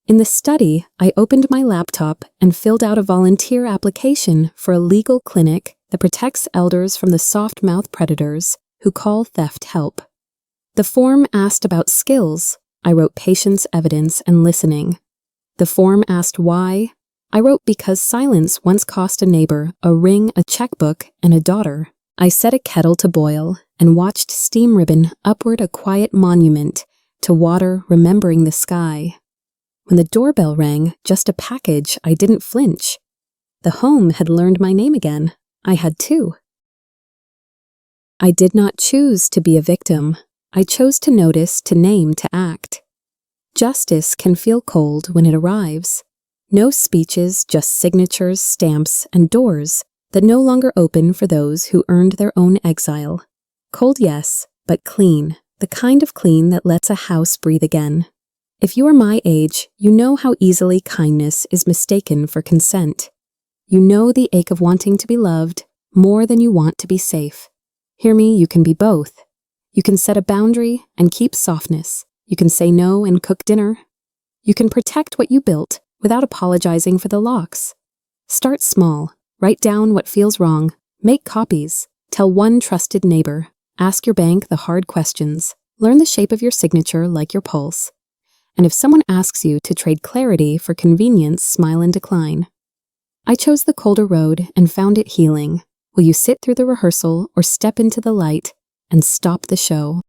In the study, I opened my laptop and filled out a volunteer application for a legal clinic that protects elders from the soft-mouth predators who call theft help. The form asked about skills. I wrote patience, evidence, and listening. The form asked why. I wrote because silence once cost a neighbor a ring, a checkbook, and a daughter. I set a kettle to boil and watched steam ribbon upward, a quiet monument to water, remembering the sky. When the doorbell rang, just a package, I didn't flinch. The home had learned my name again. I had too. I did not choose to be a victim. I chose to notice, to name, to act. Justice can feel cold when it arrives. No speeches, just signatures, stamps, and doors that no longer open for those who earned their own exile. Cold, yes, but clean, the kind of clean that lets a house breathe again. If you are my age, you know how easily kindness is mistaken for consent. You know the ache of wanting to be loved more than you want to be safe. Hear me, you can be both. You can set a boundary and keep softness. You can say no and cook dinner. You can protect what you built without apologizing for the locks. Start small. Write down what feels wrong. Make copies. Tell one trusted neighbor. Ask your bank the hard questions. Learn the shape of your signature like your pulse. And if someone asks you to trade clarity for convenience, smile and decline. I chose the colder road and found it healing. Will you sit through the rehearsal or step into the light and stop the show?